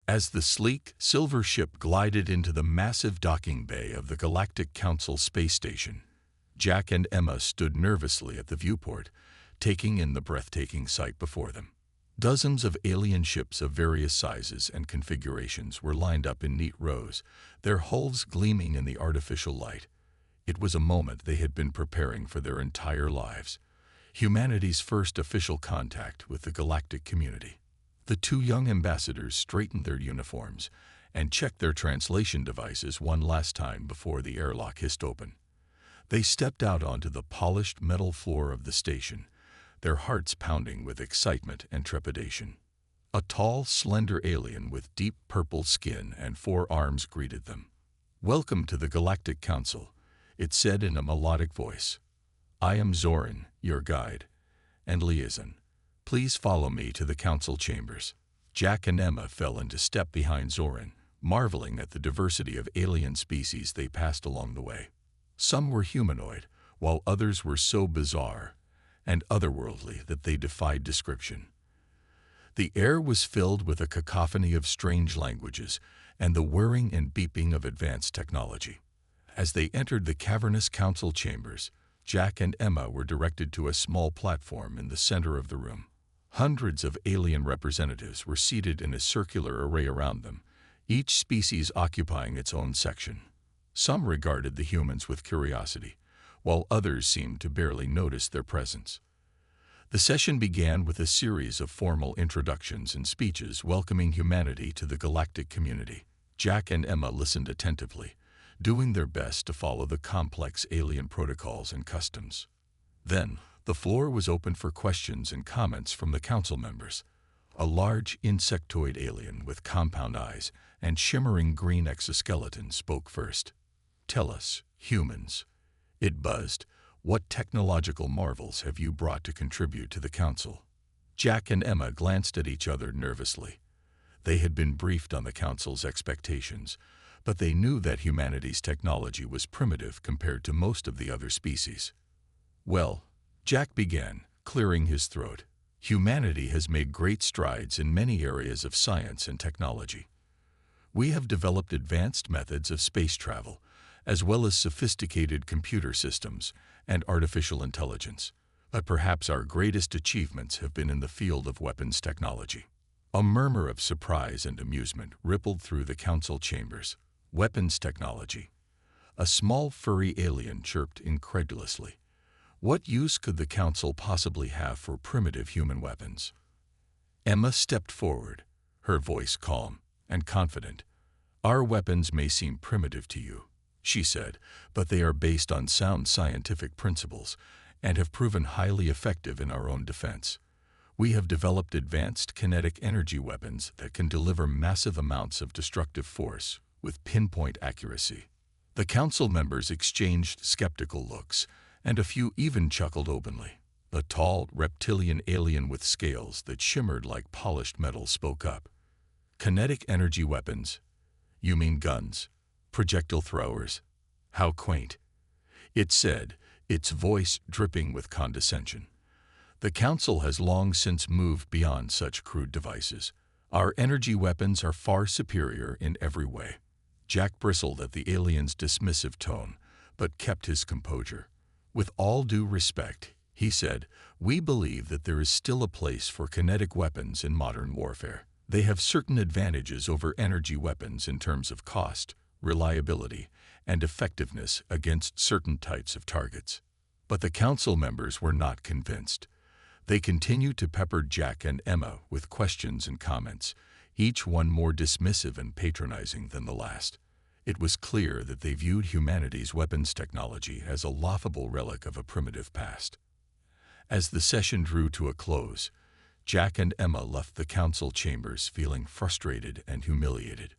As the sleek, silver ship glided into the massive docking bay of the Galactic Council space station, Jack and Emma stood nervously at the viewport, taking in the breathtaking sight before them. Dozens of alien ships of various sizes and configurations were lined up in neat rows, their hulls gleaming in the artificial light. It was a moment they had been preparing for their entire lives. Humanity's first official contact with the galactic community. The two young ambassadors straightened their uniforms and checked their translation devices one last time before the airlock hissed open. They stepped out onto the polished metal floor of the station, their hearts pounding with excitement and trepidation. A tall, slender alien with deep purple skin and 4 arms greeted them. "Welcome to the Galactic Council," it said in a melodic voice. "I am Zoran, your guide and liaison. Please follow me to the council chambers." Jack and Emma fell into step behind Zoran, marveling at the diversity of alien species they passed along the way. Some were humanoid, while others were so bizarre and otherworldly that they defied description. The air was filled with a cacophony of strange languages and the whirring and beeping of advanced technology. As they entered the cavernous council chambers, Jack and Emma were directed to a small platform in the center of the room. Hundreds of alien representatives were seated in a circular array around them, each species occupying its own section. Some regarded the humans with curiosity, while others seemed to barely notice their presence. The session began with a series of formal introductions and speeches welcoming humanity to the galactic community. Jack and Emma listened attentively, doing their best to follow the complex alien protocols and customs. Then, the floor was open for questions and comments from the council members. A large insectoid alien with compound eyes and shimmering green exoskeleton spoke first. "Tell us, humans," it buzzed, "what technological marvels have you brought to contribute to the council?" Jack and Emma glanced at each other nervously. They had been briefed on the council's expectations, but they knew that humanity's technology was primitive compared to most of the other species. "Well," Jack began, clearing his throat, "humanity has made great strides in many areas of science and technology. We have developed advanced methods of space travel, as well as sophisticated computer systems and artificial intelligence. But perhaps our greatest achievements have been in the field of weapons technology." A murmur of surprise and amusement rippled through the council chambers. "Weapons technology?" A small furry alien chirped incredulously. What use could the council possibly have for primitive human weapons? Emma stepped forward, her voice calm and confident. "Our weapons may seem primitive to you," she said, "but they are based on sound scientific principles and have proven highly effective in our own defense. We have developed advanced kinetic energy weapons that can deliver massive amounts of destructive force with pinpoint accuracy." The council members exchanged skeptical looks, and a few even chuckled openly. A tall, reptilian alien with scales that shimmered like polished metal spoke up. "Kinetic energy weapons? You mean guns? Projectile throwers? How quaint," it said, its voice dripping with condescension. "The council has long since moved beyond such crude devices. Our energy weapons are far superior in every way." Jack bristled at the alien's dismissive tone, but kept his composure. "With all due respect," he said, "we believe that there is still a place for kinetic weapons in modern warfare. They have certain advantages over energy weapons in terms of cost, reliability, and effectiveness against certain types of targets." But the council members were not convinced. They continued to pepper Jack and Emma with questions and comments, each one more dismissive and patronizing than the last. It was clear that they viewed humanity's weapons technology as a laughable relic of a primitive past. As the session drew to a close, Jack and Emma left the council chambers feeling frustrated and humiliated.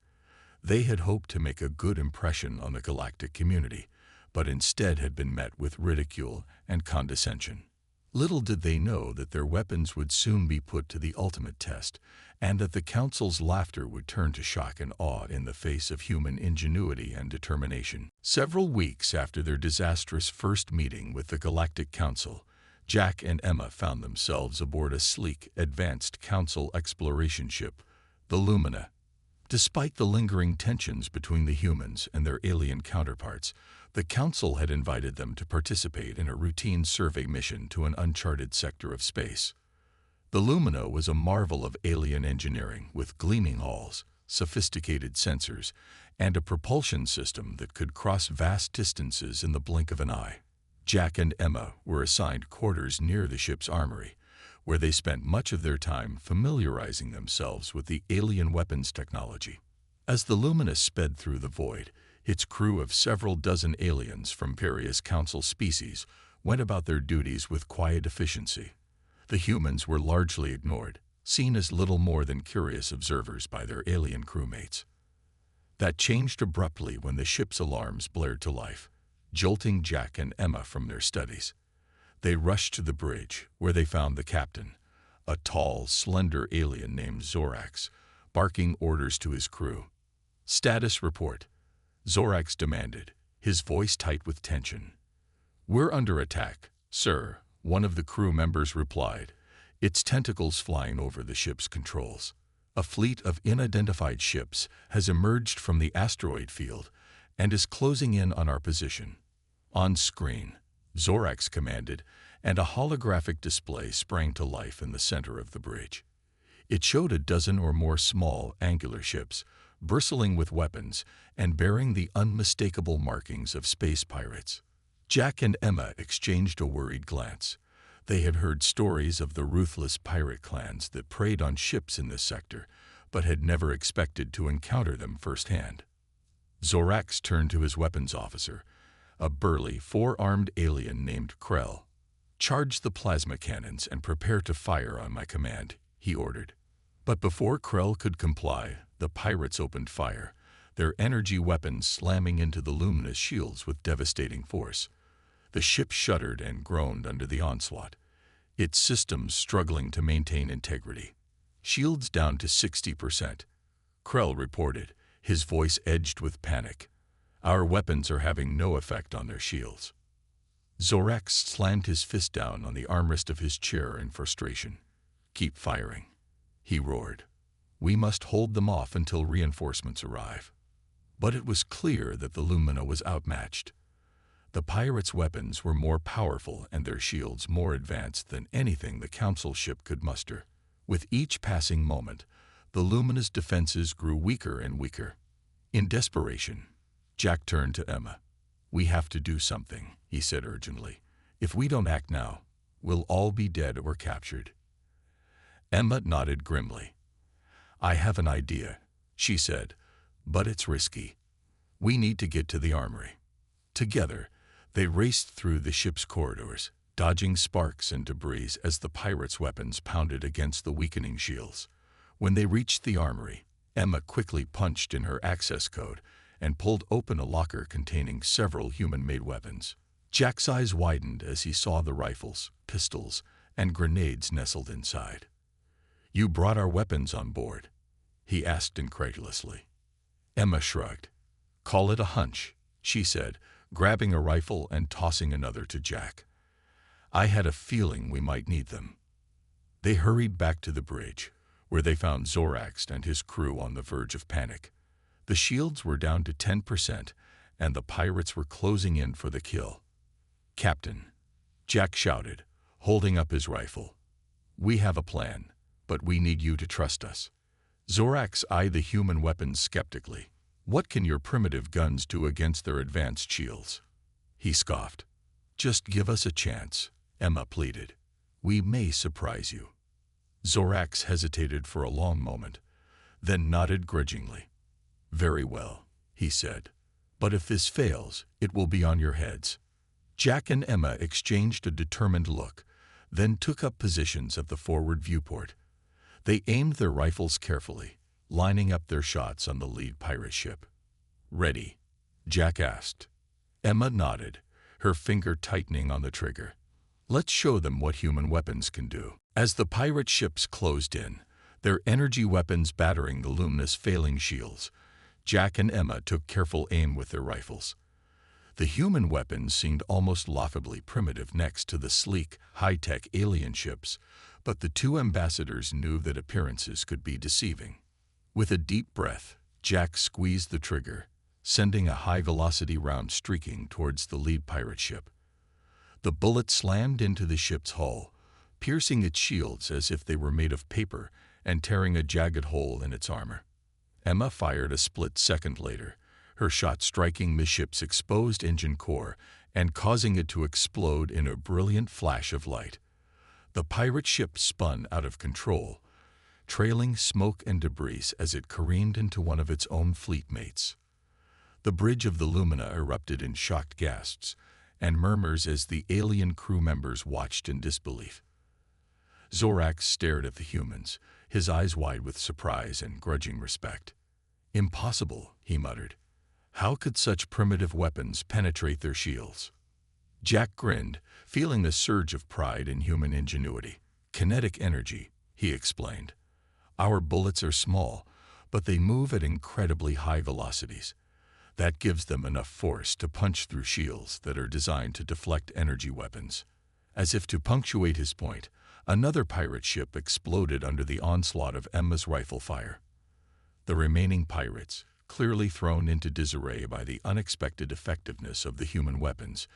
They had hoped to make a good impression on the galactic community, but instead had been met with ridicule and condescension. Little did they know that their weapons would soon be put to the ultimate test, and that the council's laughter would turn to shock and awe in the face of human ingenuity and determination. Several weeks after their disastrous first meeting with the Galactic Council, Jack and Emma found themselves aboard a sleek, advanced council exploration ship, the Lumina. Despite the lingering tensions between the humans and their alien counterparts, the Council had invited them to participate in a routine survey mission to an uncharted sector of space. The Lumina was a marvel of alien engineering with gleaming hulls, sophisticated sensors, and a propulsion system that could cross vast distances in the blink of an eye. Jack and Emma were assigned quarters near the ship's armory, where they spent much of their time familiarizing themselves with the alien weapons technology. As the Lumina sped through the void, its crew of several dozen aliens from various Council species went about their duties with quiet efficiency. The humans were largely ignored, seen as little more than curious observers by their alien crewmates. That changed abruptly when the ship's alarms blared to life, jolting Jack and Emma from their studies. They rushed to the bridge, where they found the captain, a tall, slender alien named Zorax, barking orders to his crew. "Status report," Zorax demanded, his voice tight with tension. "We're under attack, sir," one of the crew members replied, its tentacles flying over the ship's controls. "A fleet of unidentified ships has emerged from the asteroid field and is closing in on our position." On screen, Zorax commanded, and a holographic display sprang to life in the center of the bridge. It showed a dozen or more small, angular ships, bristling with weapons and bearing the unmistakable markings of space pirates. Jack and Emma exchanged a worried glance. They had heard stories of the ruthless pirate clans that preyed on ships in this sector, but had never expected to encounter them firsthand. Zorax turned to his weapons officer, a burly, four-armed alien named Krell. "Charge the plasma cannons and prepare to fire on my command," he ordered. But before Krell could comply, the pirates opened fire, their energy weapons slamming into the Lumina's shields with devastating force. The ship shuddered and groaned under the onslaught, its systems struggling to maintain integrity. "Shields down to 60%, Krell reported, his voice edged with panic. "Our weapons are having no effect on their shields." Zorax slammed his fist down on the armrest of his chair in frustration. "Keep firing," he roared. "We must hold them off until reinforcements arrive." But it was clear that the Lumina was outmatched. The pirates' weapons were more powerful and their shields more advanced than anything the Council ship could muster. With each passing moment, the Lumina's defenses grew weaker and weaker. In desperation, Jack turned to Emma. "We have to do something," he said urgently. "If we don't act now, we'll all be dead or captured." Emma nodded grimly. "I have an idea," she said, "but it's risky. We need to get to the armory." Together, they raced through the ship's corridors, dodging sparks and debris as the pirates' weapons pounded against the weakening shields. When they reached the armory, Emma quickly punched in her access code and pulled open a locker containing several human-made weapons. Jack's eyes widened as he saw the rifles, pistols, and grenades nestled inside. "You brought our weapons on board?" he asked incredulously. Emma shrugged. "Call it a hunch," she said, grabbing a rifle and tossing another to Jack. "I had a feeling we might need them." They hurried back to the bridge, where they found Zorax and his crew on the verge of panic. The shields were down to 10%, and the pirates were closing in for the kill. "Captain," Jack shouted, holding up his rifle, "we have a plan, but we need you to trust us." Zorax eyed the human weapons skeptically. "What can your primitive guns do against their advanced shields?" he scoffed. "Just give us a chance," Emma pleaded. "We may surprise you." Zorax hesitated for a long moment, then nodded grudgingly. "Very well," he said. "But if this fails, it will be on your heads." Jack and Emma exchanged a determined look, then took up positions at the forward viewport. They aimed their rifles carefully, lining up their shots on the lead pirate ship. "Ready?" Jack asked. Emma nodded, her finger tightening on the trigger. "Let's show them what human weapons can do." As the pirate ships closed in, their energy weapons battering the Lumina's failing shields, Jack and Emma took careful aim with their rifles. The human weapons seemed almost laughably primitive next to the sleek, high-tech alien ships, but the two ambassadors knew that appearances could be deceiving. With a deep breath, Jack squeezed the trigger, sending a high-velocity round streaking towards the lead pirate ship. The bullet slammed into the ship's hull, piercing its shields as if they were made of paper and tearing a jagged hole in its armor. Emma fired a split second later, her shot striking the ship's exposed engine core and causing it to explode in a brilliant flash of light. The pirate ship spun out of control, trailing smoke and debris as it careened into one of its own fleet mates. The bridge of the Lumina erupted in shocked gasps and murmurs as the alien crew members watched in disbelief. Zorax stared at the humans, his eyes wide with surprise and grudging respect. "Impossible," he muttered. "How could such primitive weapons penetrate their shields?" Jack grinned, feeling a surge of pride in human ingenuity. "Kinetic energy," he explained. "Our bullets are small, but they move at incredibly high velocities. That gives them enough force to punch through shields that are designed to deflect energy weapons." As if to punctuate his point, another pirate ship exploded under the onslaught of Emma's rifle fire. The remaining pirates, clearly thrown into disarray by the unexpected effectiveness of the human weapons,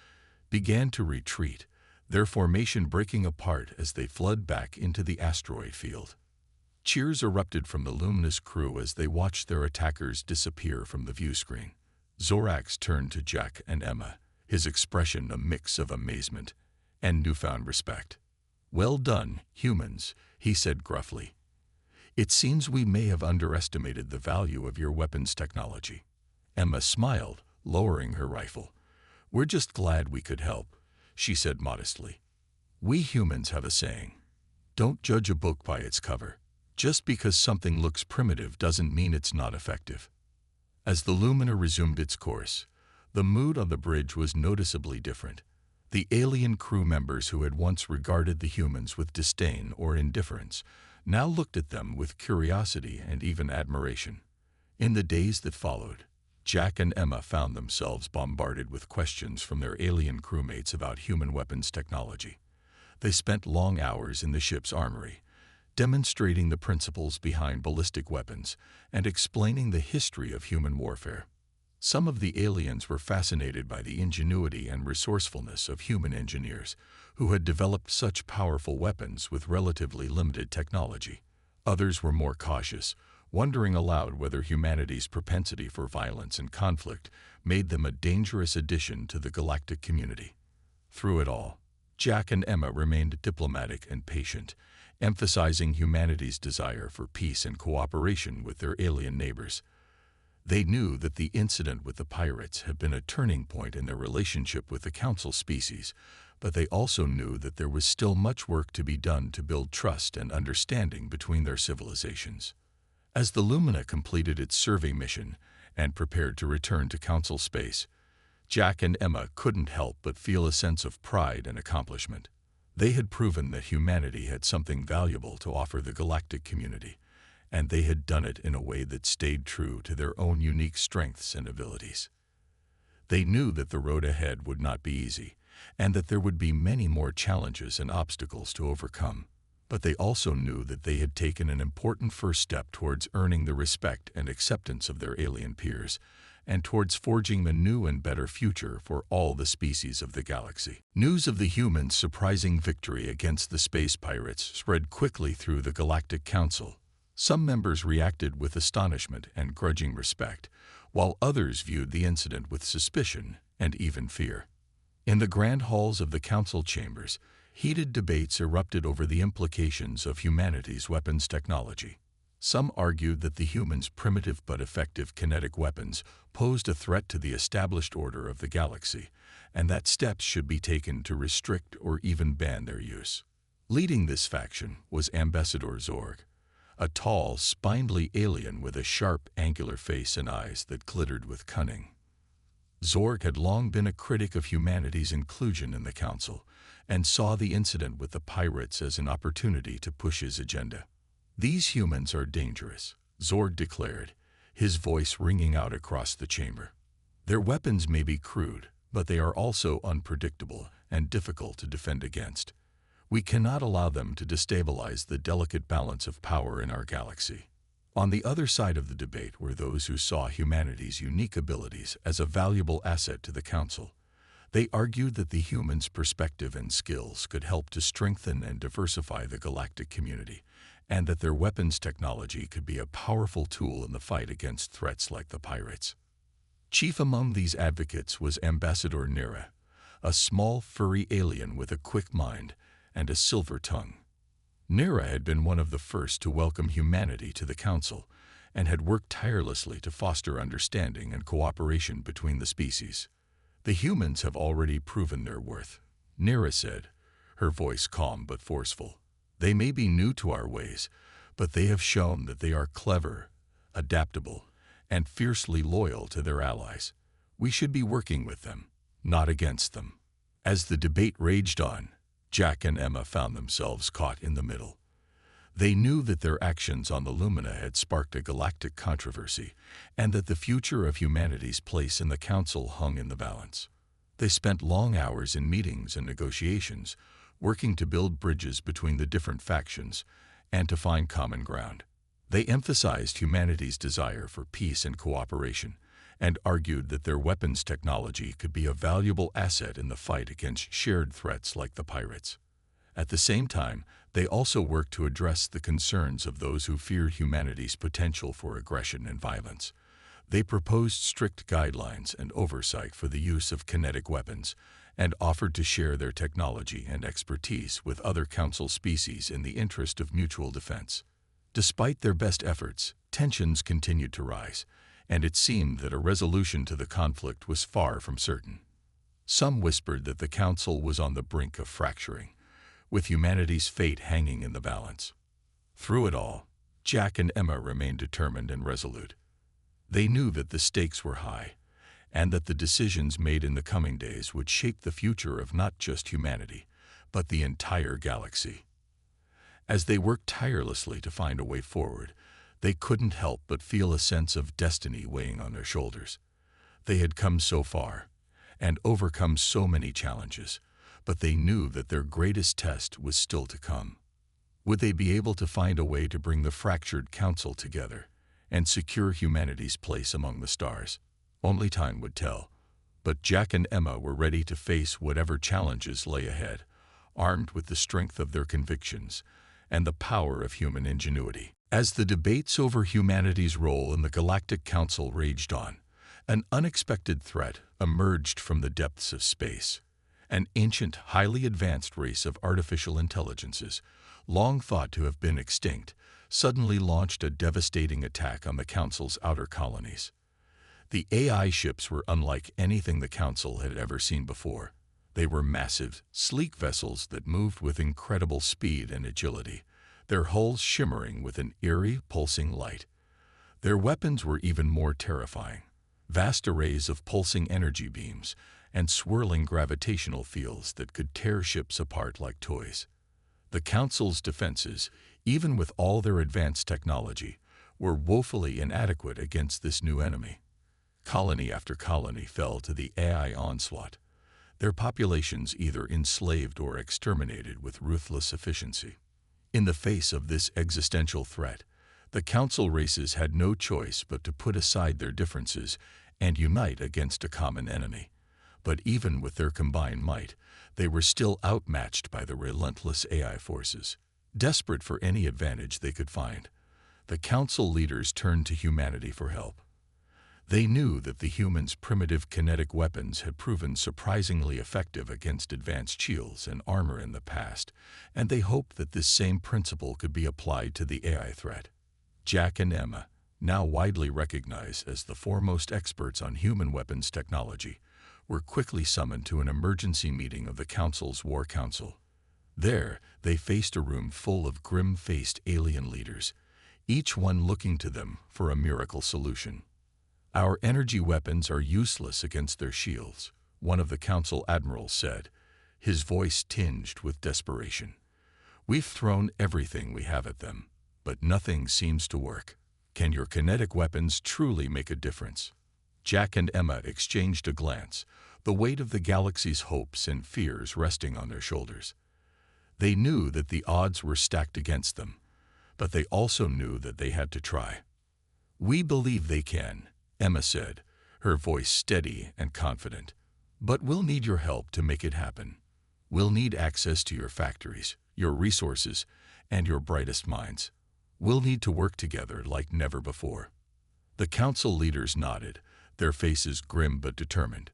began to retreat, their formation breaking apart as they fled back into the asteroid field. Cheers erupted from the Luminous crew as they watched their attackers disappear from the viewscreen. Zorax turned to Jack and Emma, his expression a mix of amazement and newfound respect. "Well done, humans," he said gruffly. "It seems we may have underestimated the value of your weapons technology." Emma smiled, lowering her rifle. "We're just glad we could help," she said modestly. "We humans have a saying. Don't judge a book by its cover. Just because something looks primitive doesn't mean it's not effective." As the Lumina resumed its course, the mood on the bridge was noticeably different. The alien crew members who had once regarded the humans with disdain or indifference now looked at them with curiosity and even admiration. In the days that followed, Jack and Emma found themselves bombarded with questions from their alien crewmates about human weapons technology. They spent long hours in the ship's armory, demonstrating the principles behind ballistic weapons and explaining the history of human warfare. Some of the aliens were fascinated by the ingenuity and resourcefulness of human engineers who had developed such powerful weapons with relatively limited technology. Others were more cautious, wondering aloud whether humanity's propensity for violence and conflict made them a dangerous addition to the galactic community. Through it all, Jack and Emma remained diplomatic and patient, emphasizing humanity's desire for peace and cooperation with their alien neighbors. They knew that the incident with the pirates had been a turning point in their relationship with the Council species, but they also knew that there was still much work to be done to build trust and understanding between their civilizations. As the Lumina completed its survey mission and prepared to return to Council space, Jack and Emma couldn't help but feel a sense of pride and accomplishment. They had proven that humanity had something valuable to offer the galactic community, and they had done it in a way that stayed true to their own unique strengths and abilities. They knew that the road ahead would not be easy, and that there would be many more challenges and obstacles to overcome. But they also knew that they had taken an important first step towards earning the respect and acceptance of their alien peers, and towards forging a new and better future for all the species of the galaxy. News of the humans' surprising victory against the space pirates spread quickly through the Galactic Council. Some members reacted with astonishment and grudging respect, while others viewed the incident with suspicion and even fear. In the grand halls of the council chambers, heated debates erupted over the implications of humanity's weapons technology. Some argued that the humans' primitive but effective kinetic weapons posed a threat to the established order of the galaxy, and that steps should be taken to restrict or even ban their use. Leading this faction was Ambassador Zorg, a tall, spindly alien with a sharp, angular face and eyes that glittered with cunning. Zorg had long been a critic of humanity's inclusion in the Council, and saw the incident with the pirates as an opportunity to push his agenda. "These humans are dangerous," Zorg declared, his voice ringing out across the chamber. "Their weapons may be crude, but they are also unpredictable and difficult to defend against. We cannot allow them to destabilize the delicate balance of power in our galaxy." On the other side of the debate were those who saw humanity's unique abilities as a valuable asset to the Council. They argued that the humans' perspective and skills could help to strengthen and diversify the galactic community, and that their weapons technology could be a powerful tool in the fight against threats like the pirates. Chief among these advocates was Ambassador Nera, a small, furry alien with a quick mind and a silver tongue. Nera had been one of the first to welcome humanity to the Council and had worked tirelessly to foster understanding and cooperation between the species. "The humans have already proven their worth," Nera said, her voice calm but forceful. "They may be new to our ways, but they have shown that they are clever, adaptable, and fiercely loyal to their allies. We should be working with them, not against them." As the debate raged on, Jack and Emma found themselves caught in the middle. They knew that their actions on the Lumina had sparked a galactic controversy, and that the future of humanity's place in the Council hung in the balance. They spent long hours in meetings and negotiations, working to build bridges between the different factions and to find common ground. They emphasized humanity's desire for peace and cooperation, and argued that their weapons technology could be a valuable asset in the fight against shared threats like the pirates. At the same time, they also worked to address the concerns of those who feared humanity's potential for aggression and violence. They proposed strict guidelines and oversight for the use of kinetic weapons, and offered to share their technology and expertise with other Council species in the interest of mutual defense. Despite their best efforts, tensions continued to rise, and it seemed that a resolution to the conflict was far from certain. Some whispered that the Council was on the brink of fracturing, with humanity's fate hanging in the balance. Through it all, Jack and Emma remained determined and resolute. They knew that the stakes were high, and that the decisions made in the coming days would shape the future of not just humanity, but the entire galaxy. As they worked tirelessly to find a way forward, they couldn't help but feel a sense of destiny weighing on their shoulders. They had come so far, and overcome so many challenges, but they knew that their greatest test was still to come. Would they be able to find a way to bring the fractured Council together and secure humanity's place among the stars? Only time would tell, but Jack and Emma were ready to face whatever challenges lay ahead, armed with the strength of their convictions and the power of human ingenuity. As the debates over humanity's role in the Galactic Council raged on, an unexpected threat emerged from the depths of space. An ancient, highly advanced race of artificial intelligences, long thought to have been extinct, suddenly launched a devastating attack on the Council's outer colonies. The AI ships were unlike anything the Council had ever seen before. They were massive, sleek vessels that moved with incredible speed and agility, their hulls shimmering with an eerie, pulsing light. Their weapons were even more terrifying. Vast arrays of pulsing energy beams and swirling gravitational fields that could tear ships apart like toys. The Council's defenses, even with all their advanced technology, were woefully inadequate against this new enemy. Colony after colony fell to the AI onslaught, their populations either enslaved or exterminated with ruthless efficiency. In the face of this existential threat, the Council races had no choice but to put aside their differences and unite against a common enemy. But even with their combined might, they were still outmatched by the relentless AI forces. Desperate for any advantage they could find, the Council leaders turned to humanity for help. They knew that the humans' primitive kinetic weapons had proven surprisingly effective against advanced shields and armor in the past, and they hoped that this same principle could be applied to the AI threat. Jack and Emma, now widely recognized as the foremost experts on human weapons technology, were quickly summoned to an emergency meeting of the Council's War Council. There, they faced a room full of grim-faced alien leaders, each one looking to them for a miracle solution. "Our energy weapons are useless against their shields," one of the Council admirals said, his voice tinged with desperation. "We've thrown everything we have at them, but nothing seems to work. Can your kinetic weapons truly make a difference?" Jack and Emma exchanged a glance, the weight of the galaxy's hopes and fears resting on their shoulders. They knew that the odds were stacked against them, but they also knew that they had to try. "We believe they can," Emma said, her voice steady and confident. "But we'll need your help to make it happen. We'll need access to your factories, your resources, and your brightest minds. We'll need to work together like never before." The council leaders nodded, their faces grim but determined.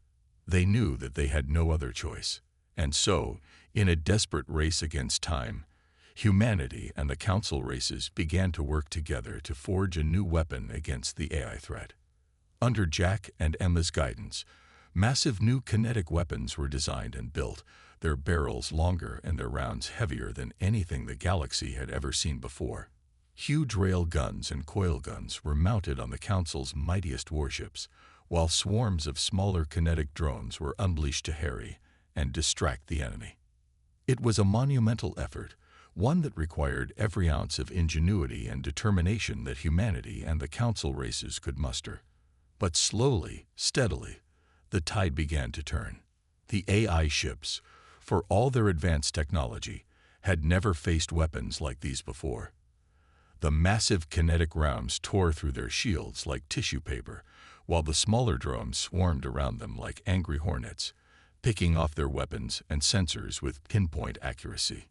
They knew that they had no other choice. And so, in a desperate race against time, humanity and the council races began to work together to forge a new weapon against the AI threat. Under Jack and Emma's guidance, massive new kinetic weapons were designed and built, their barrels longer and their rounds heavier than anything the galaxy had ever seen before. Huge rail guns and coil guns were mounted on the Council's mightiest warships, while swarms of smaller kinetic drones were unleashed to harry and distract the enemy. It was a monumental effort, one that required every ounce of ingenuity and determination that humanity and the Council races could muster. But slowly, steadily, the tide began to turn. The AI ships, for all their advanced technology, had never faced weapons like these before. The massive kinetic rounds tore through their shields like tissue paper, while the smaller drones swarmed around them like angry hornets, picking off their weapons and sensors with pinpoint accuracy.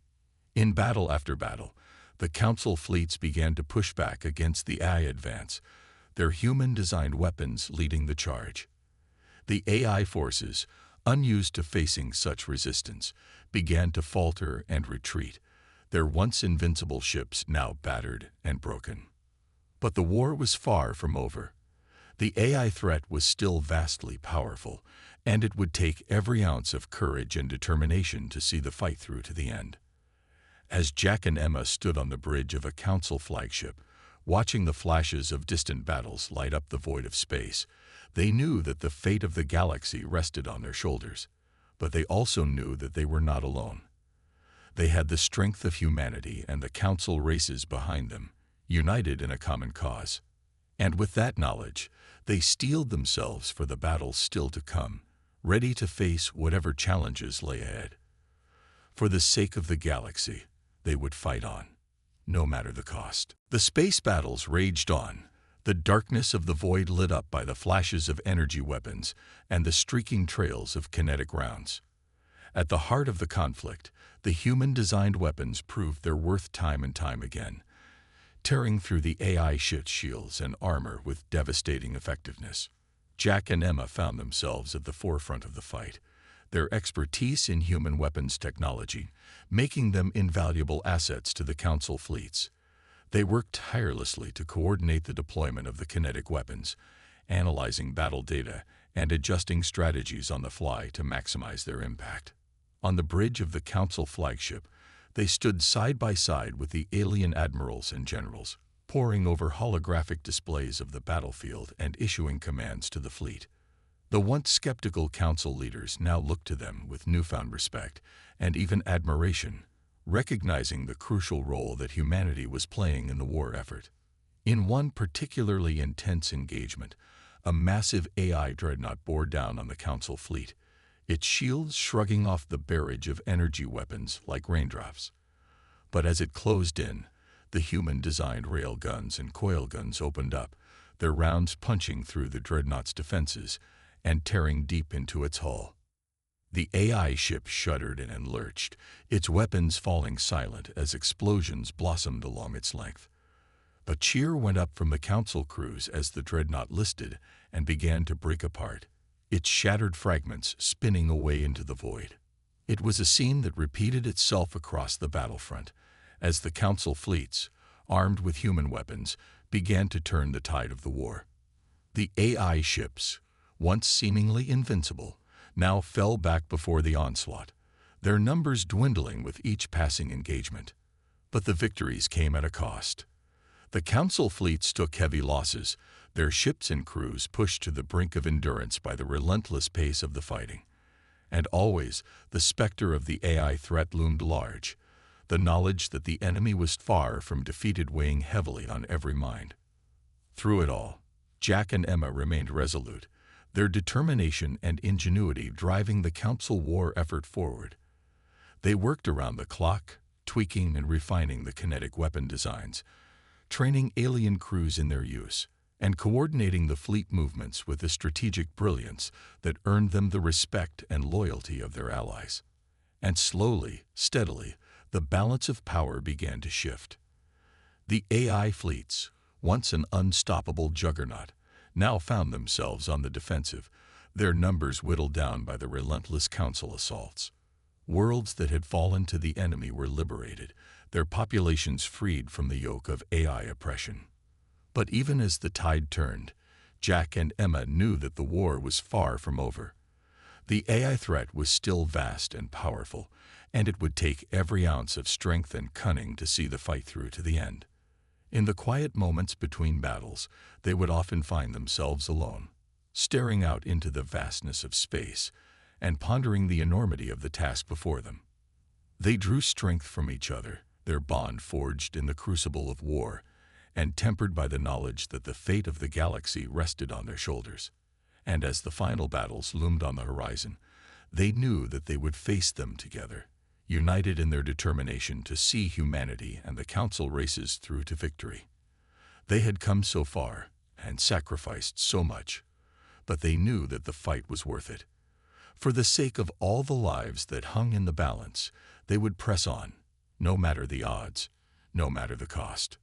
In battle after battle, the Council fleets began to push back against the AI advance, their human-designed weapons leading the charge. The AI forces, unused to facing such resistance, began to falter and retreat, their once invincible ships now battered and broken. But the war was far from over. The AI threat was still vastly powerful, and it would take every ounce of courage and determination to see the fight through to the end. As Jack and Emma stood on the bridge of a Council flagship, watching the flashes of distant battles light up the void of space, they knew that the fate of the galaxy rested on their shoulders. But they also knew that they were not alone. They had the strength of humanity and the Council races behind them, united in a common cause. And with that knowledge, they steeled themselves for the battles still to come, ready to face whatever challenges lay ahead. For the sake of the galaxy, they would fight on, no matter the cost. The space battles raged on, the darkness of the void lit up by the flashes of energy weapons and the streaking trails of kinetic rounds. At the heart of the conflict, the human-designed weapons proved their worth time and time again, tearing through the AI ship's shields and armor with devastating effectiveness. Jack and Emma found themselves at the forefront of the fight, their expertise in human weapons technology making them invaluable assets to the Council fleets. They worked tirelessly to coordinate the deployment of the kinetic weapons, analyzing battle data and adjusting strategies on the fly to maximize their impact. On the bridge of the Council flagship, they stood side by side with the alien admirals and generals, poring over holographic displays of the battlefield and issuing commands to the fleet. The once skeptical Council leaders now looked to them with newfound respect and even admiration, recognizing the crucial role that humanity was playing in the war effort. In one particularly intense engagement, a massive AI dreadnought bore down on the Council fleet, its shields shrugging off the barrage of energy weapons like raindrops. But as it closed in, the human-designed rail guns and coil guns opened up, their rounds punching through the dreadnought's defenses and tearing deep into its hull. The AI ship shuddered and lurched, its weapons falling silent as explosions blossomed along its length. A cheer went up from the Council crews as the dreadnought listed and began to break apart, its shattered fragments spinning away into the void. It was a scene that repeated itself across the battlefront, as the Council fleets, armed with human weapons, began to turn the tide of the war. The AI ships, once seemingly invincible, now fell back before the onslaught, their numbers dwindling with each passing engagement. But the victories came at a cost. The Council fleets took heavy losses, their ships and crews pushed to the brink of endurance by the relentless pace of the fighting. And always, the specter of the AI threat loomed large, the knowledge that the enemy was far from defeated weighing heavily on every mind. Through it all, Jack and Emma remained resolute, their determination and ingenuity driving the Council war effort forward. They worked around the clock, tweaking and refining the kinetic weapon designs, training alien crews in their use, and coordinating the fleet movements with a strategic brilliance that earned them the respect and loyalty of their allies. And slowly, steadily, the balance of power began to shift. The AI fleets, once an unstoppable juggernaut, now found themselves on the defensive, their numbers whittled down by the relentless Council assaults. Worlds that had fallen to the enemy were liberated, their populations freed from the yoke of AI oppression. But even as the tide turned, Jack and Emma knew that the war was far from over. The AI threat was still vast and powerful, and it would take every ounce of strength and cunning to see the fight through to the end. In the quiet moments between battles, they would often find themselves alone, staring out into the vastness of space and pondering the enormity of the task before them. They drew strength from each other, their bond forged in the crucible of war, and tempered by the knowledge that the fate of the galaxy rested on their shoulders. And as the final battles loomed on the horizon, they knew that they would face them together, united in their determination to see humanity and the Council races through to victory. They had come so far and sacrificed so much, but they knew that the fight was worth it. For the sake of all the lives that hung in the balance, they would press on, no matter the odds, no matter the cost.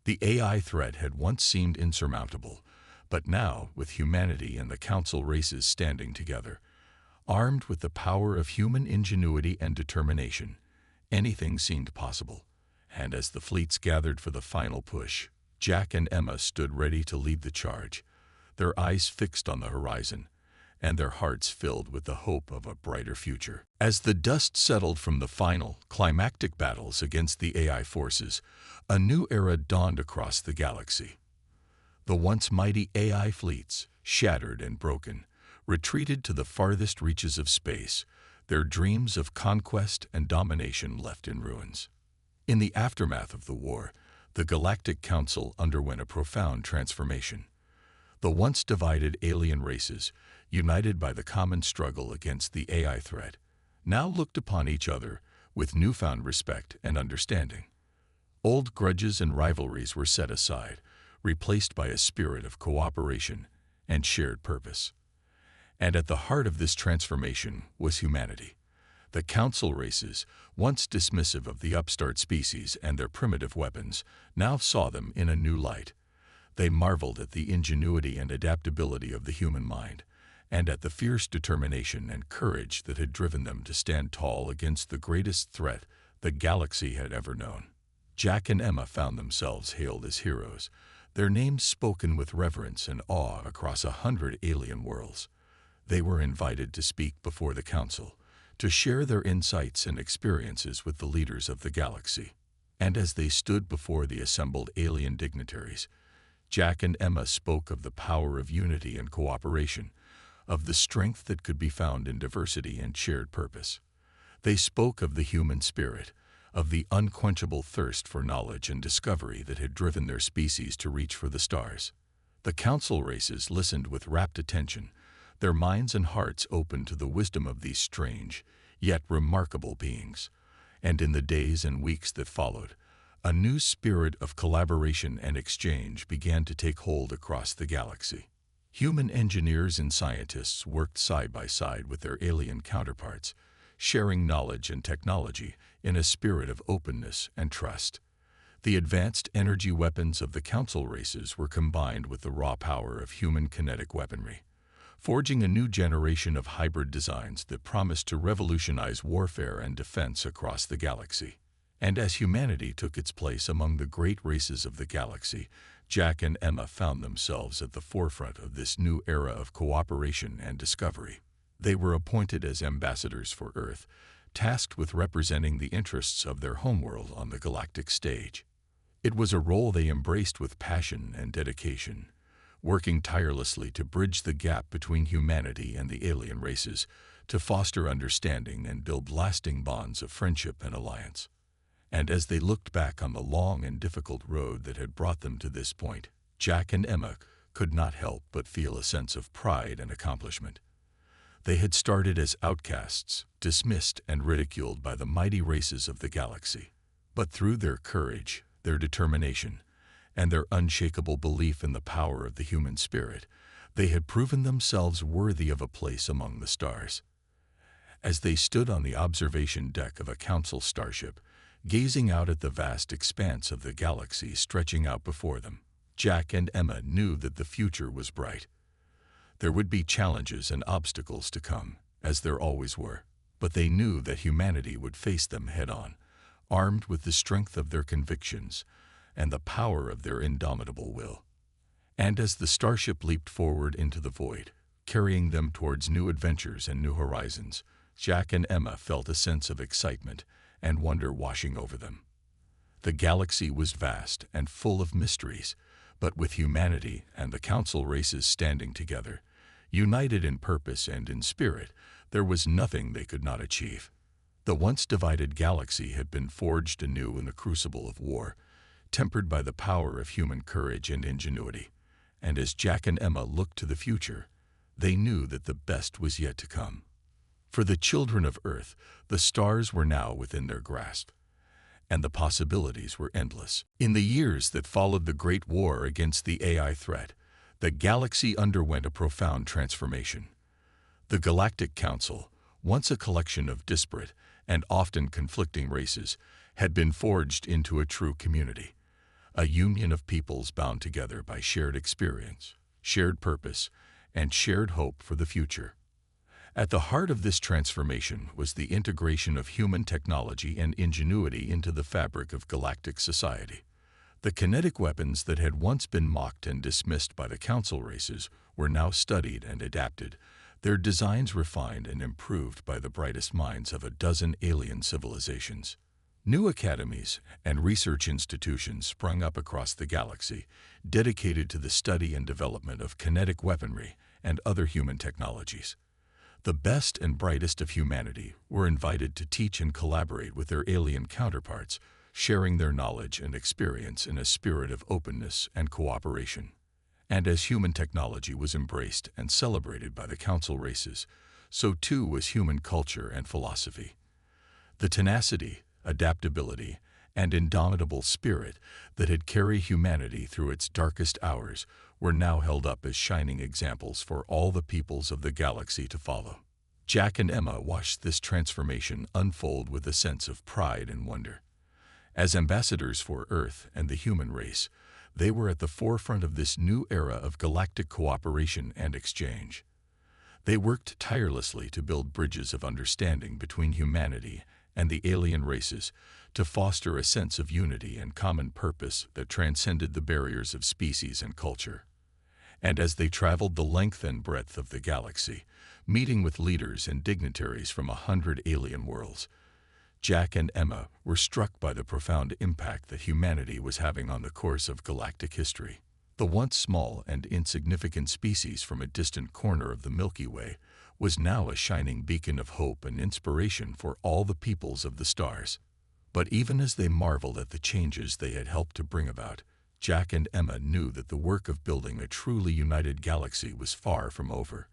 The AI threat had once seemed insurmountable, but now, with humanity and the Council races standing together, armed with the power of human ingenuity and determination, anything seemed possible. And as the fleets gathered for the final push, Jack and Emma stood ready to lead the charge, their eyes fixed on the horizon, and their hearts filled with the hope of a brighter future. As the dust settled from the final, climactic battles against the AI forces, a new era dawned across the galaxy. The once mighty AI fleets, shattered and broken, retreated to the farthest reaches of space, their dreams of conquest and domination left in ruins. In the aftermath of the war, the Galactic Council underwent a profound transformation. The once divided alien races, united by the common struggle against the AI threat, now looked upon each other with newfound respect and understanding. Old grudges and rivalries were set aside, replaced by a spirit of cooperation and shared purpose. And at the heart of this transformation was humanity. The Council races, once dismissive of the upstart species and their primitive weapons, now saw them in a new light. They marveled at the ingenuity and adaptability of the human mind, and at the fierce determination and courage that had driven them to stand tall against the greatest threat the galaxy had ever known. Jack and Emma found themselves hailed as heroes, their names spoken with reverence and awe across 100 alien worlds. They were invited to speak before the Council, to share their insights and experiences with the leaders of the galaxy. And as they stood before the assembled alien dignitaries, Jack and Emma spoke of the power of unity and cooperation, of the strength that could be found in diversity and shared purpose. They spoke of the human spirit, of the unquenchable thirst for knowledge and discovery that had driven their species to reach for the stars. The Council races listened with rapt attention, their minds and hearts open to the wisdom of these strange, yet remarkable beings. And in the days and weeks that followed, a new spirit of collaboration and exchange began to take hold across the galaxy. Human engineers and scientists worked side by side with their alien counterparts, sharing knowledge and technology in a spirit of openness and trust. The advanced energy weapons of the Council races were combined with the raw power of human kinetic weaponry, forging a new generation of hybrid designs that promised to revolutionize warfare and defense across the galaxy. And as humanity took its place among the great races of the galaxy, Jack and Emma found themselves at the forefront of this new era of cooperation and discovery. They were appointed as ambassadors for Earth, tasked with representing the interests of their homeworld on the galactic stage. It was a role they embraced with passion and dedication, working tirelessly to bridge the gap between humanity and the alien races, to foster understanding and build lasting bonds of friendship and alliance. And as they looked back on the long and difficult road that had brought them to this point, Jack and Emma could not help but feel a sense of pride and accomplishment. They had started as outcasts, dismissed and ridiculed by the mighty races of the galaxy. But through their courage, their determination, and their unshakable belief in the power of the human spirit, they had proven themselves worthy of a place among the stars. As they stood on the observation deck of a council starship, gazing out at the vast expanse of the galaxy stretching out before them, Jack and Emma knew that the future was bright. There would be challenges and obstacles to come, as there always were, but they knew that humanity would face them head-on, armed with the strength of their convictions and the power of their indomitable will. And as the starship leaped forward into the void, carrying them towards new adventures and new horizons, Jack and Emma felt a sense of excitement and wonder washing over them. The galaxy was vast and full of mysteries, but with humanity and the council races standing together, united in purpose and in spirit, there was nothing they could not achieve. The once divided galaxy had been forged anew in the crucible of war, tempered by the power of human courage and ingenuity. And as Jack and Emma looked to the future, they knew that the best was yet to come. For the children of Earth, the stars were now within their grasp, and the possibilities were endless. In the years that followed the Great War against the AI threat, the galaxy underwent a profound transformation. The Galactic Council, once a collection of disparate and often conflicting races, had been forged into a true community, a union of peoples bound together by shared experience, shared purpose, and shared hope for the future. At the heart of this transformation was the integration of human technology and ingenuity into the fabric of galactic society. The kinetic weapons that had once been mocked and dismissed by the council races were now studied and adapted, their designs refined and improved by the brightest minds of a dozen alien civilizations. New academies and research institutions sprung up across the galaxy, dedicated to the study and development of kinetic weaponry and other human technologies. The best and brightest of humanity were invited to teach and collaborate with their alien counterparts, sharing their knowledge and experience in a spirit of openness and cooperation. And as human technology was embraced and celebrated by the council races, so too was human culture and philosophy. The tenacity, adaptability, and indomitable spirit that had carried humanity through its darkest hours were now held up as shining examples for all the peoples of the galaxy to follow. Jack and Emma watched this transformation unfold with a sense of pride and wonder. As ambassadors for Earth and the human race, they were at the forefront of this new era of galactic cooperation and exchange. They worked tirelessly to build bridges of understanding between humanity and the alien races, to foster a sense of unity and common purpose that transcended the barriers of species and culture. And as they traveled the length and breadth of the galaxy, meeting with leaders and dignitaries from 100 alien worlds, Jack and Emma were struck by the profound impact that humanity was having on the course of galactic history. The once small and insignificant species from a distant corner of the Milky Way was now a shining beacon of hope and inspiration for all the peoples of the stars. But even as they marveled at the changes they had helped to bring about, Jack and Emma knew that the work of building a truly united galaxy was far from over.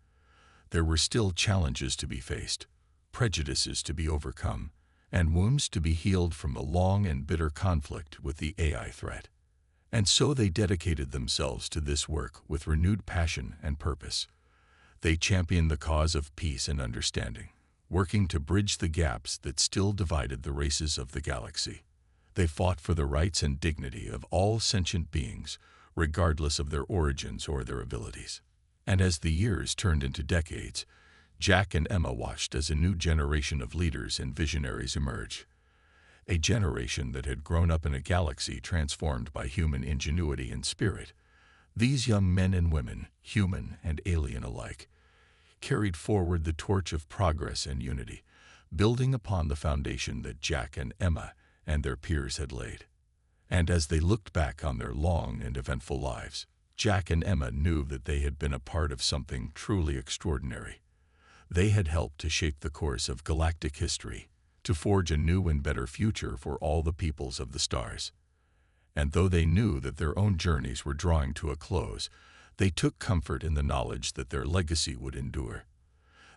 There were still challenges to be faced, prejudices to be overcome, and wounds to be healed from the long and bitter conflict with the AI threat. And so they dedicated themselves to this work with renewed passion and purpose. They championed the cause of peace and understanding, working to bridge the gaps that still divided the races of the galaxy. They fought for the rights and dignity of all sentient beings, regardless of their origins or their abilities. And as the years turned into decades, Jack and Emma watched as a new generation of leaders and visionaries emerge. A generation that had grown up in a galaxy transformed by human ingenuity and spirit. These young men and women, human and alien alike, carried forward the torch of progress and unity, building upon the foundation that Jack and Emma and their peers had laid. And as they looked back on their long and eventful lives, Jack and Emma knew that they had been a part of something truly extraordinary. They had helped to shape the course of galactic history, to forge a new and better future for all the peoples of the stars. And though they knew that their own journeys were drawing to a close, they took comfort in the knowledge that their legacy would endure,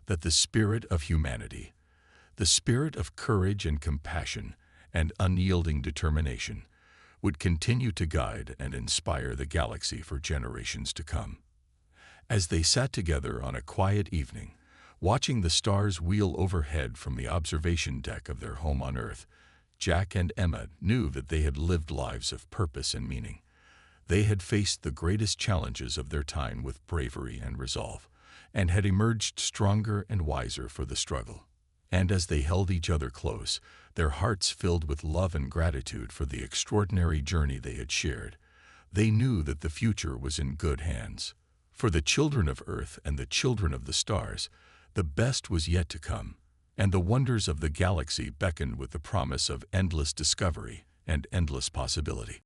that the spirit of humanity, the spirit of courage and compassion and unyielding determination, would continue to guide and inspire the galaxy for generations to come. As they sat together on a quiet evening, watching the stars wheel overhead from the observation deck of their home on Earth, Jack and Emma knew that they had lived lives of purpose and meaning. They had faced the greatest challenges of their time with bravery and resolve, and had emerged stronger and wiser for the struggle. And as they held each other close, their hearts filled with love and gratitude for the extraordinary journey they had shared, they knew that the future was in good hands. For the children of Earth and the children of the stars, the best was yet to come, and the wonders of the galaxy beckoned with the promise of endless discovery and endless possibility.